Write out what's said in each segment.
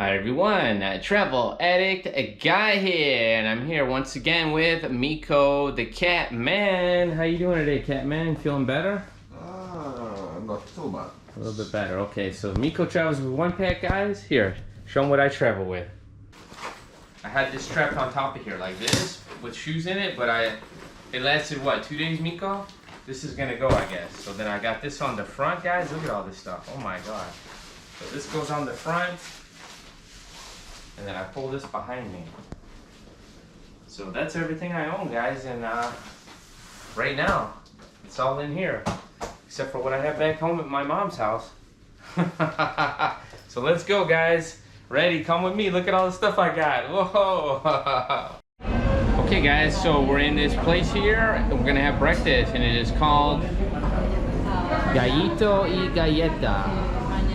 Hi everyone, Travel Addict Guy here, and I'm here once again with Miko the Cat Man. How you doing today, Cat Man? Feeling better? Not too bad. A little bit better. Okay, so Miko travels with one pack, guys. Here, show them what I travel with. I had this strapped on top of here like this with shoes in it, but it lasted what, 2 days, Miko? This is gonna go, I guess. So then I got this on the front, guys. Look at all this stuff. Oh my god. So this goes on the front. And then I pull this behind me. So that's everything I own, guys, and right now, it's all in here. Except for what I have back home at my mom's house. So let's go, guys. Ready, come with me. Look at all the stuff I got. Whoa. Okay, guys, so we're in this place here. We're gonna have breakfast, and it is called Gallito y Galleta.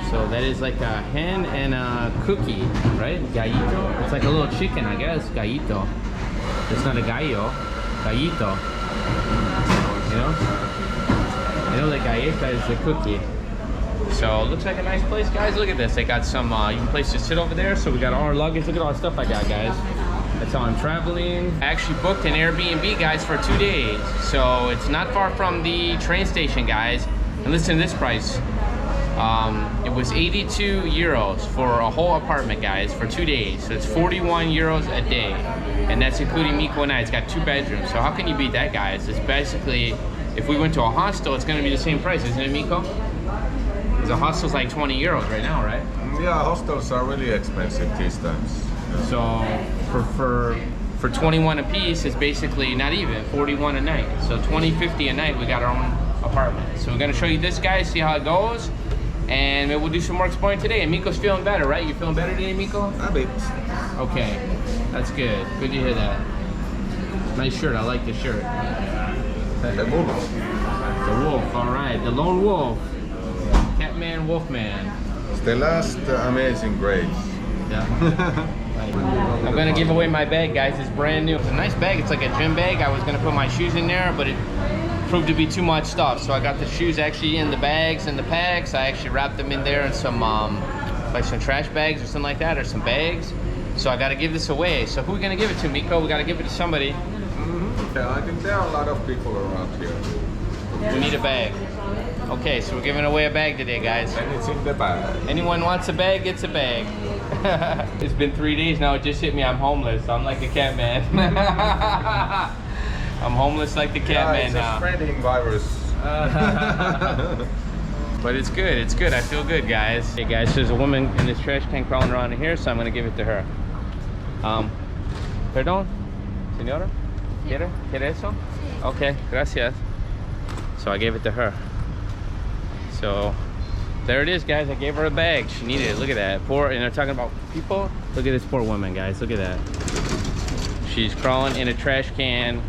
So that is like a hen and a cookie, right? Gallito. It's like a little chicken, I guess. Gallito. It's not a gallo. Gallito. You know? I know the galleta is the cookie. So it looks like a nice place, guys. Look at this. They got some place to sit over there. So we got all our luggage. Look at all the stuff I got, guys. That's how I'm traveling. I actually booked an Airbnb, guys, for 2 days. So it's not far from the train station, guys. And listen to this price. It was 82 euros for a whole apartment, guys, for 2 days. So it's 41 euros a day. And that's including Miko and I. It's got 2 bedrooms. So how can you beat that, guys? It's basically, if we went to a hostel, it's going to be the same price, isn't it, Miko? Because a hostel's like 20 euros right now, right? Yeah, hostels are really expensive these times. So for 21 a piece, it's basically not even 41 a night. So 20-50 a night, we got our own apartment. So we're going to show you this, guys, see how it goes. And maybe we'll do some more exploring today. And Miko's feeling better, right? You feeling better today, Miko? A bit. Okay, that's good. Good to hear that. Nice shirt, I like the shirt. The wolf. The wolf, all right. The lone wolf. Catman, Wolfman. It's the last amazing grace. Yeah. I'm gonna give away my bag, guys. It's brand new. It's a nice bag. It's like a gym bag. I was gonna put my shoes in there, but it proved to be too much stuff. So I got the shoes actually in the bags and the packs. I actually wrapped them in there in some like some trash bags or something like that, or some bags. So I got to give this away. So who are we gonna give it to, Miko? We got to give it to somebody. Yeah, I think there are a lot of people around here. We need a bag. Okay, so we're giving away a bag today, guys. And it's in the bag. Anyone wants a bag, gets a bag. It's been 3 days now. It just hit me. I'm homeless. I'm like the cat man. I'm homeless like the cat man now. It's a spreading virus. But it's good. It's good. I feel good, guys. Hey, guys, there's a woman in this trash can crawling around in here, so I'm going to give it to her. Perdón, señora? ¿Quiere eso? Okay, gracias. So I gave it to her. So there it is, guys. I gave her a bag. She needed it. Look at that. Poor, and they're talking about people. Look at this poor woman, guys. Look at that. She's crawling in a trash can.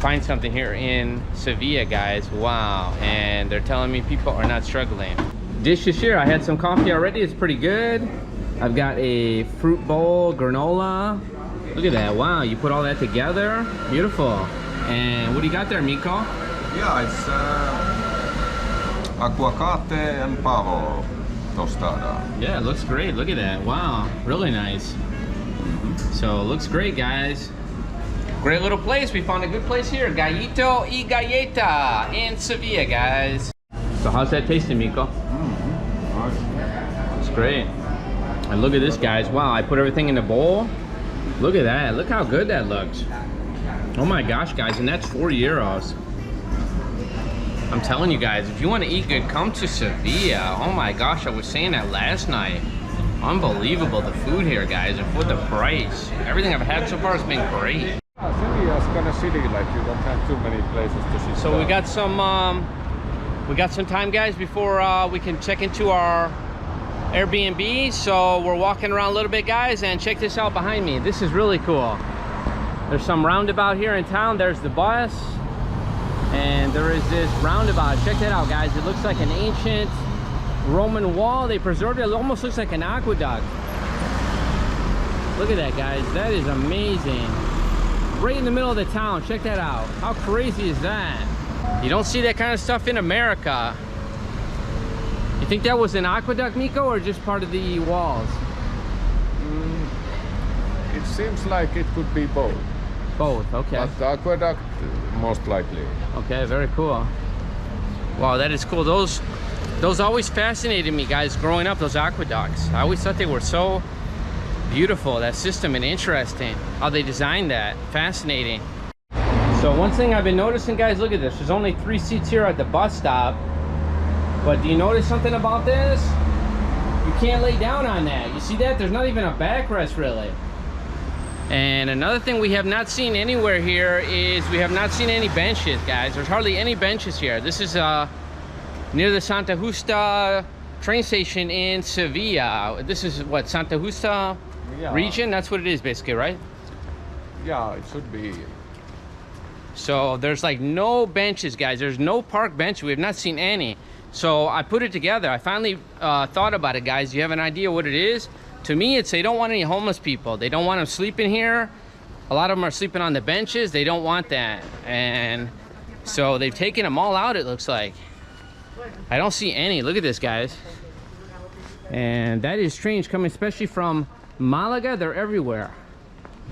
Find something here in Sevilla, guys. Wow. And they're telling me people are not struggling. Dishes here. I had some coffee already. It's pretty good. I've got a fruit bowl, granola. Look at that. Wow. You put all that together. Beautiful. And what do you got there, Miko? Yeah, it's aguacate and pavo tostada. Yeah, it looks great. Look at that. Wow. Really nice. So it looks great, guys. Great little place. We found a good place here. Gallito y Galleta in Sevilla, guys. So how's that tasting, Miko? Nice. It's great. And look at this, guys. Wow, I put everything in the bowl. Look at that. Look how good that looks. Oh my gosh, guys. And that's 4 euros. I'm telling you guys, if you want to eat good, come to Sevilla. Oh my gosh, I was saying that last night. Unbelievable, the food here, guys, and for the price. Everything I've had so far has been great. Sevilla's kind of city, like you don't have too many places to see. So we got some time, guys, before we can check into our Airbnb. So we're walking around a little bit, guys, and check this out behind me. This is really cool. There's some roundabout here in town. There's the bus, and there is this roundabout. Check that out, guys. It looks like an ancient Roman wall. They preserved it. It almost looks like an aqueduct. Look at that, guys. That is amazing. Right in the middle of the town. Check that out. How crazy is that? You don't see that kind of stuff in America. You think that was an aqueduct, Miko, or just part of the walls? It seems like it could be both. Both, okay. But the aqueduct, most likely. Okay, very cool. Wow, that is cool. Those always fascinated me, guys, growing up, those aqueducts. I always thought they were so beautiful, that system, and interesting. How they designed that. Fascinating. So one thing I've been noticing, guys, look at this. There's only 3 seats here at the bus stop. But do you notice something about this? You can't lay down on that. You see that? There's not even a backrest, really. And another thing we have not seen anywhere here is we have not seen any benches, guys. There's hardly any benches here. This is near the Santa Justa train station in Sevilla. This is what, Santa Justa region? That's what it is basically, right? Yeah, it should be. So there's like no benches, guys. There's no park bench. We have not seen any. So I put it together. I finally thought about it, guys. Do you have an idea what it is? To me, it's they don't want any homeless people. They don't want them sleeping here. A lot of them are sleeping on the benches. They don't want that. And so they've taken them all out, it looks like. I don't see any. Look at this, guys. And that is strange, coming especially from Malaga. They're everywhere.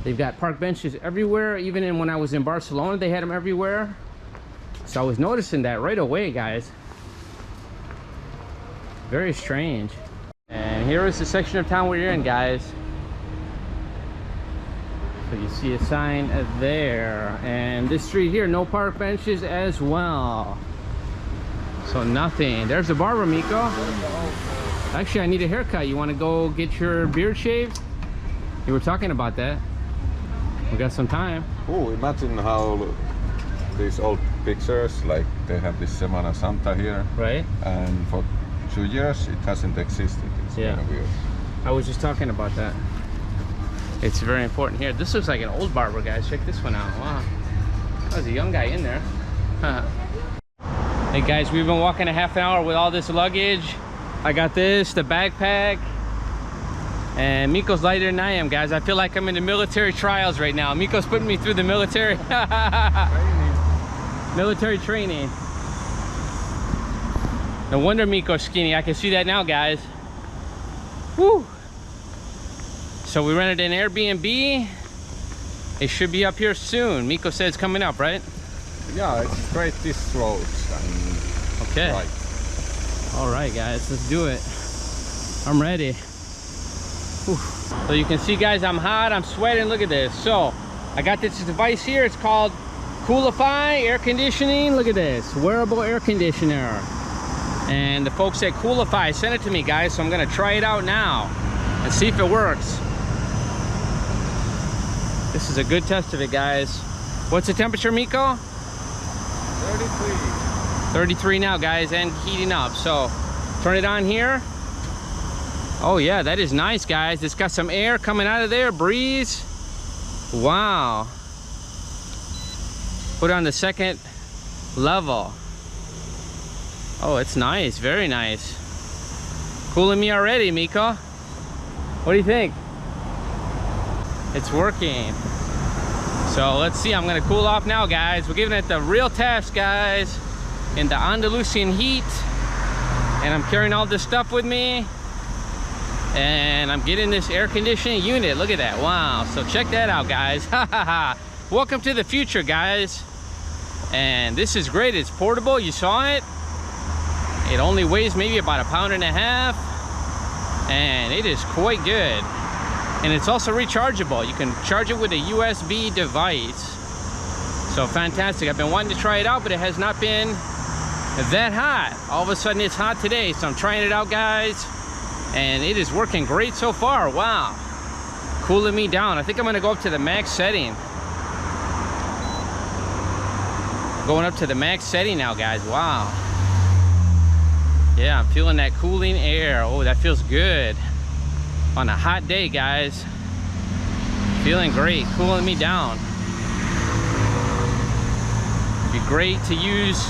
They've got park benches everywhere. Even when I was in Barcelona, they had them everywhere. So I was noticing that right away, guys. Very strange. And here is the section of town we're in, guys. So you see a sign there. And this street here, no park benches as well. So nothing. There's the barber, Miko. Actually, I need a haircut. You want to go get your beard shaved? You were talking about that. We got some time. Oh, imagine how these old pictures, like they have this Semana Santa here. Right. And for 2 years, it hasn't existed. It's kind of weird. I was just talking about that. It's very important here. This looks like an old barber, guys. Check this one out. Wow. There's a young guy in there. Hey, guys, we've been walking a half an hour with all this luggage. I got this, the backpack. And Miko's lighter than I am, guys. I feel like I'm in the military trials right now. Miko's putting me through the military. Military training. No wonder Miko's skinny. I can see that now, guys. Woo! So we rented an Airbnb. It should be up here soon. Miko said it's coming up, right? Yeah, it's straight this road. Okay. Right. All right, guys, let's do it. I'm ready. Whew. So you can see, guys, I'm hot, I'm sweating. Look at this. So I got this device here. It's called Coolify air conditioning. Look at this, wearable air conditioner. And the folks at Coolify sent it to me, guys. So I'm gonna try it out now and see if it works. This is a good test of it, guys. What's the temperature, Miko? 33. 33 now, guys, and heating up. So turn it on here. Oh yeah, that is nice, guys. It's got some air coming out of there, breeze. Wow. Put it on the second level. Oh, it's nice, very nice. Cooling me already, Miko. What do you think? It's working. So let's see, I'm gonna cool off now, guys. We're giving it the real test, guys, in the Andalusian heat. And I'm carrying all this stuff with me. And I'm getting this air conditioning unit. Look at that, wow. So check that out, guys. Welcome to the future, guys. And this is great, it's portable, you saw it. It only weighs maybe about 1.5 pounds. And it is quite good. And it's also rechargeable. You can charge it with a USB device. So fantastic. I've been wanting to try it out, but it has not been that hot. All of a sudden it's hot today, so I'm trying it out, guys. And it is working great so far. Wow. Cooling me down. I think I'm gonna go up to the max setting. Going up to the max setting now, guys. Wow. Yeah, I'm feeling that cooling air. Oh, that feels good. On a hot day, guys. Feeling great, cooling me down. It'd be great to use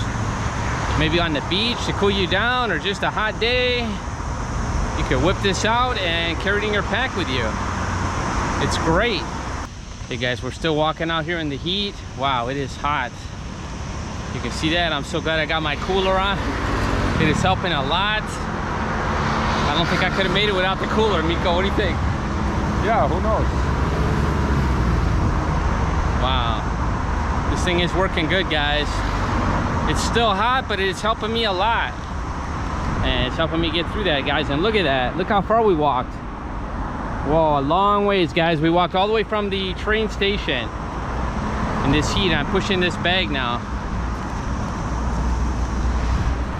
maybe on the beach to cool you down, or just a hot day. You can whip this out and carry it in your pack with you. It's great. Hey guys, we're still walking out here in the heat. Wow, it is hot. You can see that. I'm so glad I got my cooler on. It is helping a lot. I don't think I could have made it without the cooler. Miko, what do you think? Yeah, who knows? Wow. This thing is working good, guys. It's still hot, but it's helping me a lot. And it's helping me get through that, guys. And look at that. Look how far we walked. Whoa, a long ways, guys. We walked all the way from the train station in this heat. I'm pushing this bag now.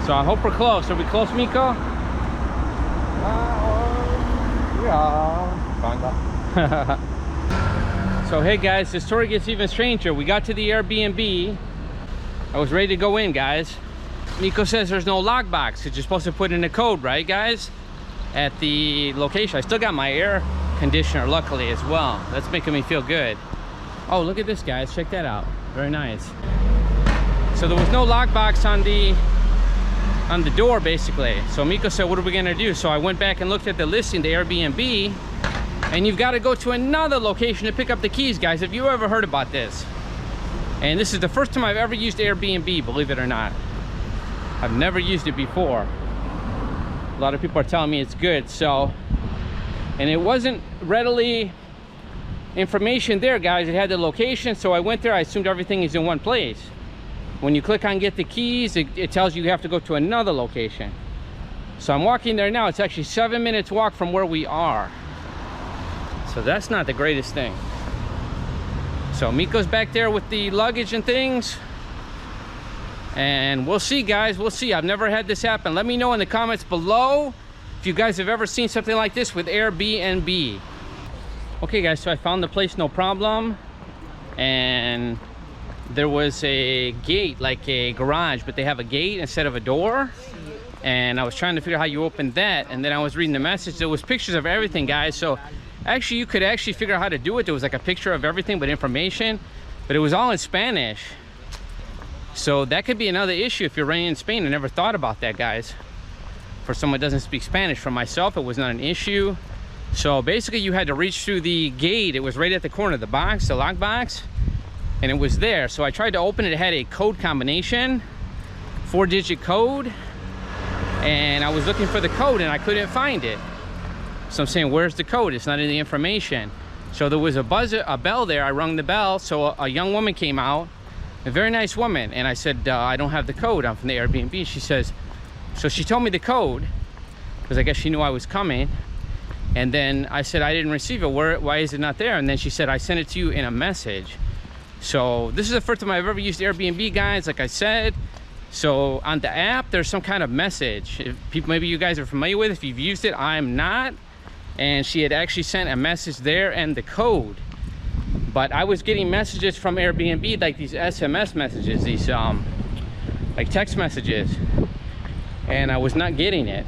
So I hope we're close. Are we close, Miko? Yeah. So hey guys, the story gets even stranger. We got to the Airbnb. I was ready to go in, guys. Miko says there's no lockbox because you're supposed to put in a code, right, guys? At the location. I still got my air conditioner, luckily, as well. That's making me feel good. Oh, look at this, guys. Check that out. Very nice. So there was no lockbox on the door, basically. So Miko said, what are we gonna do? So I went back and looked at the listing, the Airbnb, and you've got to go to another location to pick up the keys, guys. Have you ever heard about this? And this is the first time I've ever used Airbnb, believe it or not. I've never used it before. A lot of people are telling me it's good. So, and it wasn't readily information there, guys. It had the location, so I went there. I assumed everything is in one place. When you click on get the keys, it tells you have to go to another location. So I'm walking there now. It's actually 7 minutes walk from where we are. So that's not the greatest thing. So Miko's back there with the luggage and things. And we'll see, guys. We'll see. I've never had this happen. Let me know in the comments below if you guys have ever seen something like this with Airbnb. Okay, guys, so I found the place, no problem. And there was a gate, like a garage, but they have a gate instead of a door. And I was trying to figure out how you open that. And then I was reading the message. There was pictures of everything, guys. So actually, you could actually figure out how to do it. There was like a picture of everything, but information. But it was all in Spanish. So that could be another issue if you're renting in Spain. I never thought about that, guys. For someone who doesn't speak Spanish. For myself, it was not an issue. So basically, you had to reach through the gate. It was right at the corner of the box, the lock box. And it was there. So I tried to open it. It had a code combination, 4-digit code. And I was looking for the code and I couldn't find it. So I'm saying, where's the code? It's not in the information. So there was a bell there. I rung the bell. So a young woman came out, a very nice woman. And I said, I don't have the code. I'm from the Airbnb. She says, so she told me the code because I guess she knew I was coming. And then I said, I didn't receive it. Why is it not there? And then she said, I sent it to you in a message. So this is the first time I've ever used Airbnb, guys, like I said. So on the app, there's some kind of message. If people, maybe you guys are familiar with it. If you've used it, I'm not. And she had actually sent a message there and the code. But I was getting messages from Airbnb, like these SMS messages, these like text messages. And I was not getting it.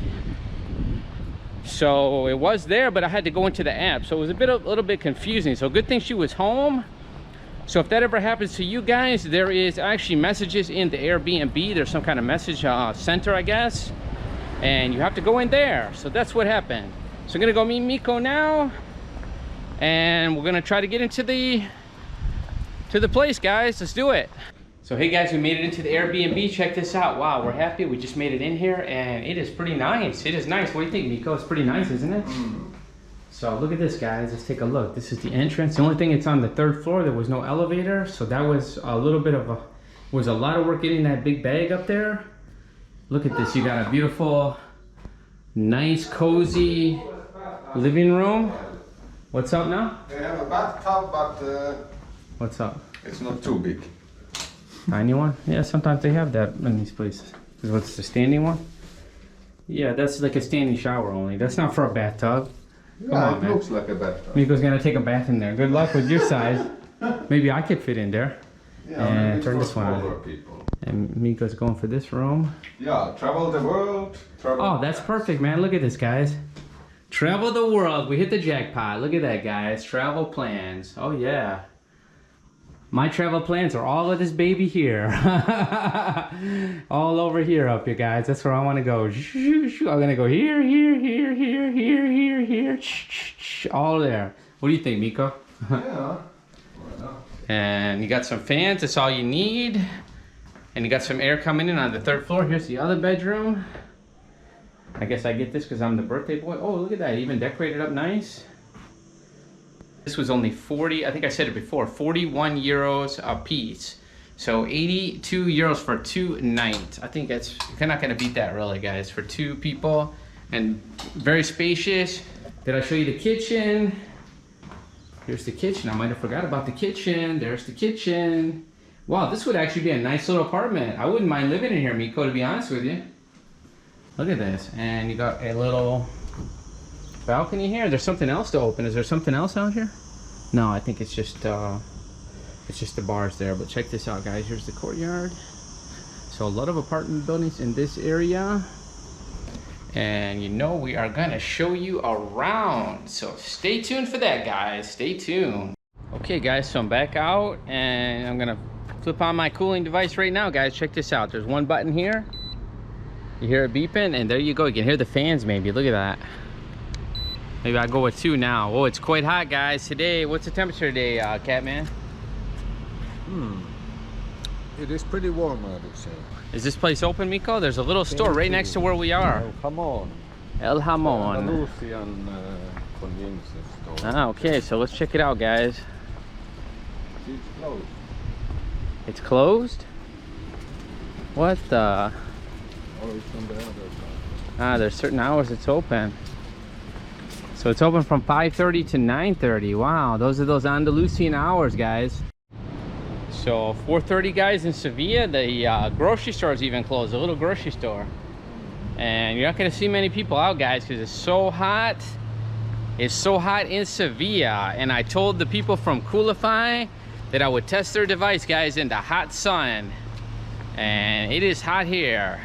So it was there, but I had to go into the app. So it was a little bit confusing. So good thing she was home. So if that ever happens to you guys, there is actually messages in the Airbnb. There's some kind of message center, I guess. And you have to go in there. So that's what happened. So I'm gonna go meet Miko now. And we're gonna try to get into the place, guys. Let's do it. So hey guys, we made it into the Airbnb. Check this out. Wow, we're happy. We just made it in here and it is pretty nice. It is nice. What do you think, Miko? It's pretty nice, isn't it? So look at this, guys. Let's take a look. This is the entrance. The only thing, it's on the 3rd floor. There was no elevator. So that was a little bit of a lot of work getting that big bag up there. Look at this. You got a beautiful, nice, cozy living room. What's up now? They have a bathtub, but what's up? It's not too big. Tiny one? Yeah, sometimes they have that in these places. What's the standing one? Yeah, that's like a standing shower only. That's not for a bathtub. Yeah, Come on, it looks like a bathtub. Miko's gonna take a bath in there. Good luck with your size. Maybe I could fit in there. Yeah, and turn this one on. People. And Miko's going for this room. Yeah, travel the world. Oh, that's perfect, man. Look at this, guys. Travel the world. We hit the jackpot. Look at that, guys. Travel plans. Oh, yeah. My travel plans are all of this baby here. All over here up here, guys. That's where I want to go. I'm going to go here, here, here, here, here, here, here. All there. What do you think, Miko? Yeah. And you got some fans. That's all you need. And you got some air coming in on the 3rd floor. Here's the other bedroom. I guess I get this because I'm the birthday boy. Oh, look at that. Even decorated up nice. This was only 40, I think I said it before, 41 euros a piece. So 82 euros for 2 nights. I think that's, you're not gonna beat that really, guys, for 2 people. And very spacious. Did I show you the kitchen? Here's the kitchen. I might have forgot about the kitchen. There's the kitchen. Wow, this would actually be a nice little apartment. I wouldn't mind living in here, Miko, to be honest with you. Look at this. And you got a little balcony here. There's something else to open. Is there something else out here? No, I think it's just the bars there. But check this out, guys. Here's the courtyard. So a lot of apartment buildings in this area. And you know we are gonna show you around. So stay tuned for that, guys. Stay tuned. Okay, guys, so I'm back out and I'm gonna flip on my cooling device right now, guys. Check this out. There's one button here. You hear it beeping, and there you go. You can hear the fans maybe. Look at that. Maybe I'll go with 2 now. Oh, it's quite hot, guys, today. What's the temperature today, Catman? It is pretty warm, I would say. Is this place open, Miko? There's a little store right next to where we are. El Jamón. El Jamón. Andalusian convenience store. Ah, okay, so let's check it out, guys. It's closed. It's closed? What the? Oh, it's on the other side. Ah, there's certain hours it's open. So it's open from 5:30 to 9:30. Wow, those are those Andalusian hours, guys. So 4:30, guys, in Sevilla, the grocery store is even closed, a little grocery store. And you're not gonna see many people out, guys, because it's so hot. It's so hot in Sevilla. And I told the people from Coolify that I would test their device, guys, in the hot sun. And it is hot here.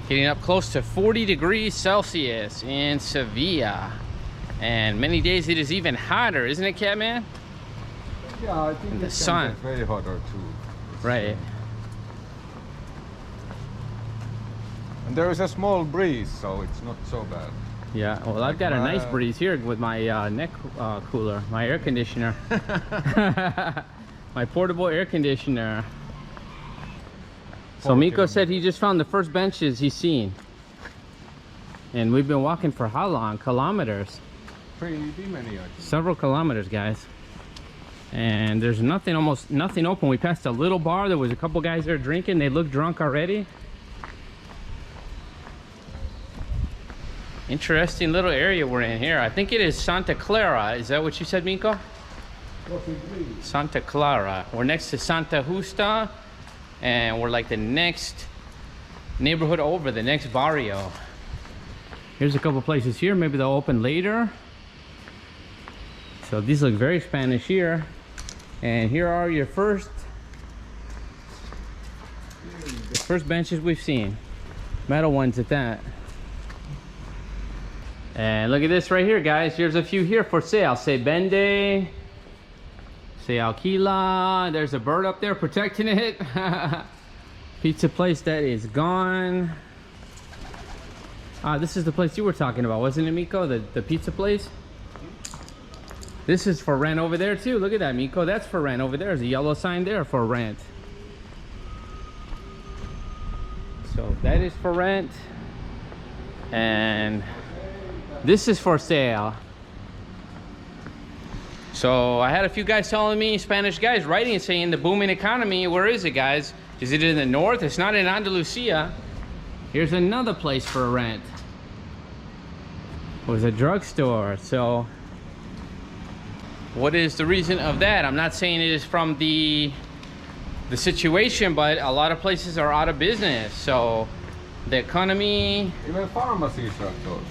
Getting up close to 40 degrees Celsius in Sevilla. And many days it is even hotter, isn't it, Catman? Yeah, I think the it sun. can get very hot or too. Right. And there is a small breeze, so it's not so bad. Yeah, well, I've got a nice breeze here with my neck cooler, my air conditioner. My portable air conditioner. So Miko said he just found the first benches he's seen. And we've been walking for how long? Kilometers. Pretty many, I think. Several kilometers, guys. And there's nothing, almost nothing open. We passed a little bar. There was a couple guys there drinking. They looked drunk already. Interesting little area we're in here. I think it is Santa Clara. Is that what you said, Miko? Santa Clara. We're next to Santa Justa. And we're like the next neighborhood over, the next barrio. Here's a couple places here. Maybe they'll open later. So these look very Spanish here. And here are your first benches we've seen. Metal ones at that. And look at this right here, guys. Here's a few here for sale. Se vende. Se alquila. There's a bird up there protecting it. Pizza place that is gone. This is the place you were talking about, wasn't it, Miko? The pizza place? This is for rent over there too. Look at that, Miko. That's for rent over there. There's a yellow sign there for rent. So that is for rent. And this is for sale. So I had a few guys telling me, Spanish guys, writing and saying the booming economy, where is it, guys? Is it in the north? It's not in Andalusia. Here's another place for rent. It was a drugstore. So what is the reason of that? I'm not saying it is from the situation, but a lot of places are out of business. So the economy. Even pharmacies are closed.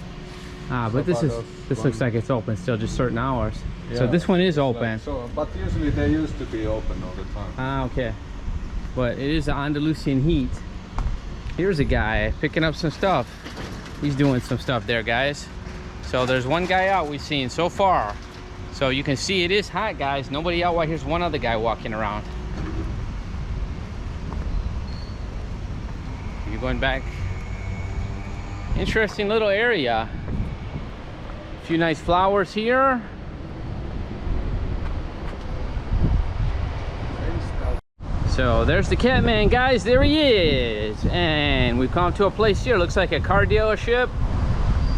But this looks like it's open still, just certain hours. Yeah. So this one is open. Like so, but usually they used to be open all the time. Okay. But it is the Andalusian heat. Here's a guy picking up some stuff. He's doing some stuff there, guys. So there's one guy out we've seen so far. So you can see it is hot, guys. Nobody out. Here's one other guy walking around. You're going back. Interesting little area. A few nice flowers here. So there's the Catman, guys. There he is. And we've come to a place here. Looks like a car dealership.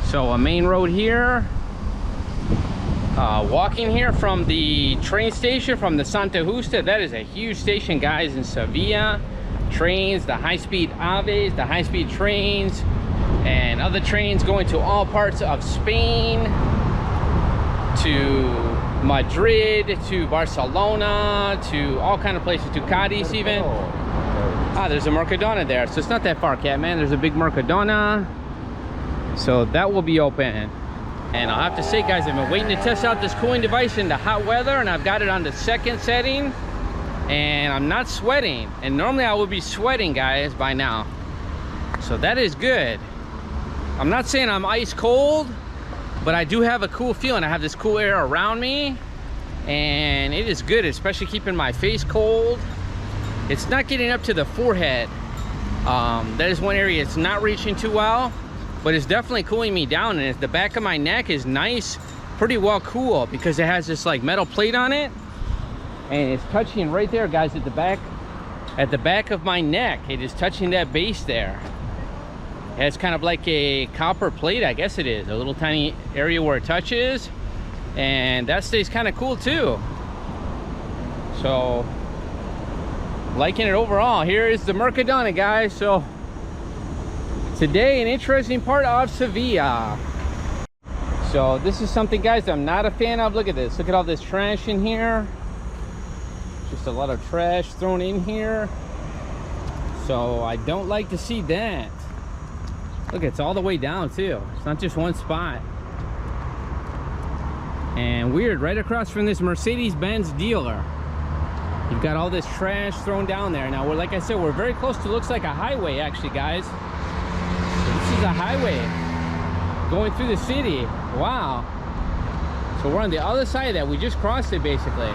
So a main road here. Walking here from the train station from the Santa Justa. That is a huge station, guys, in Sevilla. Trains, the high-speed Aves, the high-speed trains, and other trains going to all parts of Spain, to Madrid, to Barcelona, to all kind of places, to Cadiz even. Ah, there's a Mercadona there, so it's not that far, Catman. There's a big Mercadona, so that will be open. And I'll have to say, guys, I've been waiting to test out this cooling device in the hot weather, and I've got it on the second setting, and I'm not sweating. And normally I would be sweating, guys, by now. So that is good. I'm not saying I'm ice cold, but I do have a cool feeling. I have this cool air around me, and it is good, especially keeping my face cold. It's not getting up to the forehead. That is one area it's not reaching too well, but it's definitely cooling me down. And the back of my neck is nice, pretty well cool, because it has this like metal plate on it, and it's touching right there, guys, at the back of my neck. It is touching that base there. It's kind of like a copper plate, I guess it is, a little tiny area where it touches, and that stays kind of cool too. So liking it overall. Here is the Mercadona, guys. So today, an interesting part of Sevilla. So this is something, guys, I'm not a fan of. Look at this. Look at all this trash in here. Just a lot of trash thrown in here. So I don't like to see that. Look, it's all the way down too. It's not just one spot. And weird, right across from this Mercedes-Benz dealer, you've got all this trash thrown down there. Now, like I said, we're very close to, looks like a highway, actually, guys. This is a highway going through the city. Wow. So we're on the other side of that. We just crossed it, basically.